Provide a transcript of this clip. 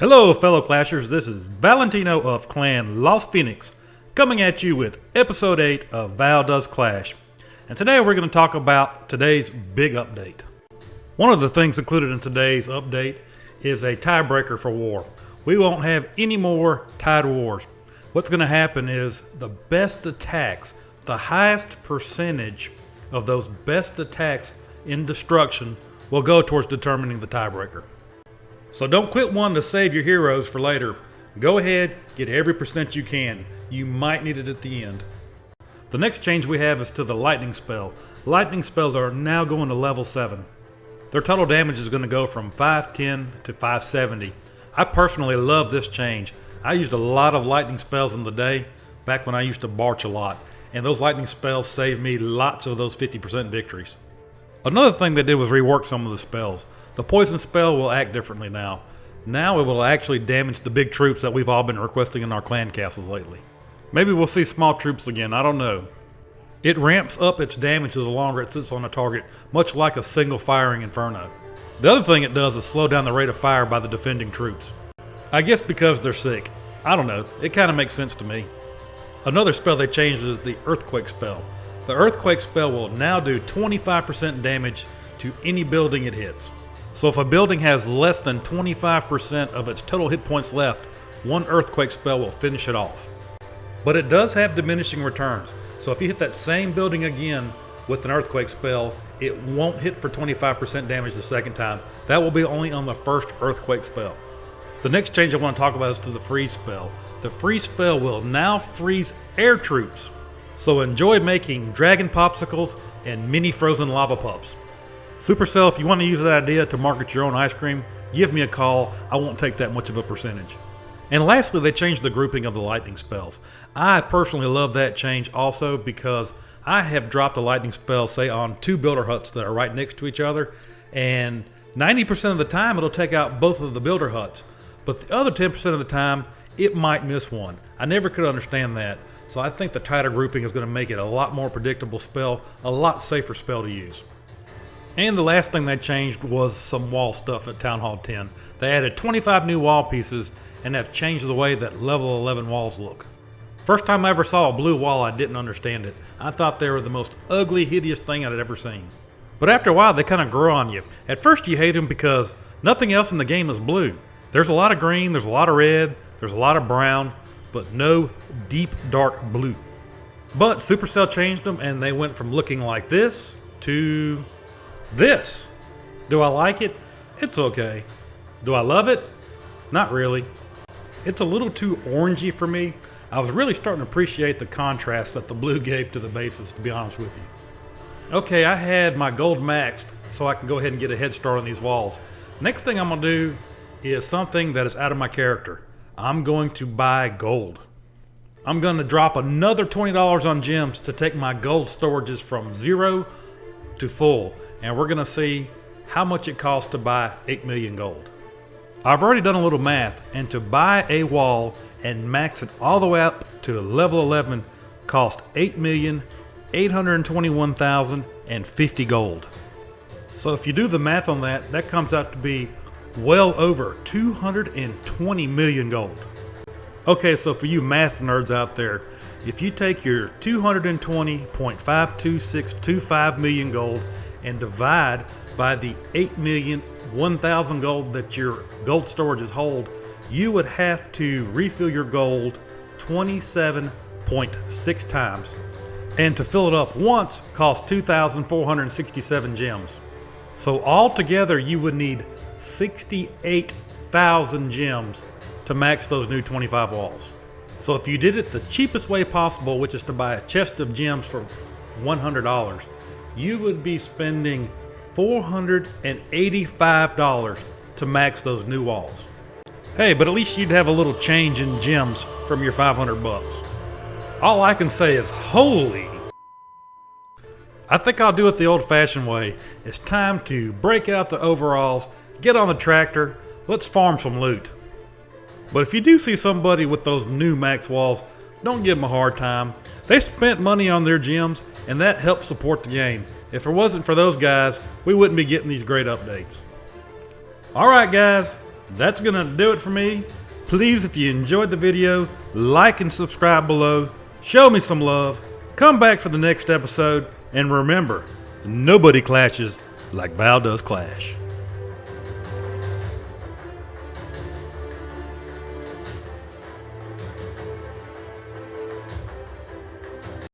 Hello fellow Clashers, this is Valentino of Clan Lost Phoenix coming at you with episode 8 of Val Does Clash. And today we're going to talk about today's big update. One of the things included in today's update is a tiebreaker for war. We won't have any more tied wars. What's going to happen is the best attacks, the highest percentage of those best attacks in destruction will go towards determining the tiebreaker. So don't quit wanting to save your heroes for later. Go ahead, get every percent you can. You might need it at the end. The next change we have is to the lightning spell. Lightning spells are now going to level 7. Their total damage is going to go from 510 to 570. I personally love this change. I used a lot of lightning spells in the day, back when I used to barch a lot. And those lightning spells saved me lots of those 50% victories. Another thing they did was rework some of the spells. The poison spell will act differently now. Now it will actually damage the big troops that we've all been requesting in our clan castles lately. Maybe we'll see small troops again, I don't know. It ramps up its damage the longer it sits on a target, much like a single firing inferno. The other thing it does is slow down the rate of fire by the defending troops. I guess because they're sick. I don't know, it kind of makes sense to me. Another spell they changed is the earthquake spell. The earthquake spell will now do 25% damage to any building it hits. So if a building has less than 25% of its total hit points left, one earthquake spell will finish it off. But it does have diminishing returns. So if you hit that same building again with an earthquake spell, it won't hit for 25% damage the second time. That will be only on the first earthquake spell. The next change I want to talk about is to the freeze spell. The freeze spell will now freeze air troops. So enjoy making dragon popsicles and mini frozen lava pups. Supercell, if you want to use that idea to market your own ice cream, give me a call. I won't take that much of a percentage. And lastly, they changed the grouping of the lightning spells. I personally love that change also because I have dropped a lightning spell, say, on 2 builder huts that are right next to each other, and 90% of the time it'll take out both of the builder huts. But the other 10% of the time, it might miss one. I never could understand that. So I think the tighter grouping is going to make it a lot more predictable spell, a lot safer spell to use. And the last thing they changed was some wall stuff at Town Hall 10. They added 25 new wall pieces and have changed the way that level 11 walls look. First time I ever saw a blue wall, I didn't understand it. I thought they were the most ugly, hideous thing I'd ever seen. But after a while, they kind of grow on you. At first you hate them because nothing else in the game is blue. There's a lot of green, there's a lot of red, there's a lot of brown, but no deep dark blue. But Supercell changed them and they went from looking like this to this. Do I like it? It's okay. Do I love it? Not really. It's a little too orangey for me. I was really starting to appreciate the contrast that the blue gave to the bases, to be honest with you. Okay, I had my gold maxed so I can go ahead and get a head start on these walls. Next thing I'm going to do is something that is out of my character. I'm going to buy gold. I'm going to drop another $20 on gems to take my gold storages from 0 to full. And we're going to see how much it costs to buy 8 million gold. I've already done a little math, and to buy a wall and max it all the way up to level 11 cost 8,821,050 gold. So if you do the math on that, that comes out to be well over 220 million gold. Okay, so for you math nerds out there, if you take your 220.52625 million gold and divide by the 8,001,000 gold that your gold storages hold, you would have to refill your gold 27.6 times. And to fill it up once costs 2,467 gems. So altogether you would need 68,000 gems to max those new 25 walls. So if you did it the cheapest way possible, which is to buy a chest of gems for $100, you would be spending $485 to max those new walls. Hey, but at least you'd have a little change in gems from your 500 bucks. All I can say is holy. I think I'll do it the old-fashioned way. It's time to break out the overalls, get on the tractor, let's farm some loot. But if you do see somebody with those new max walls, don't give them a hard time. They spent money on their gems, and that helps support the game. If it wasn't for those guys, we wouldn't be getting these great updates. Alright guys, That's gonna do it for me. Please, if you enjoyed the video, like and subscribe below. Show me some love. Come back for the next episode. And remember, nobody clashes like Val does Clash.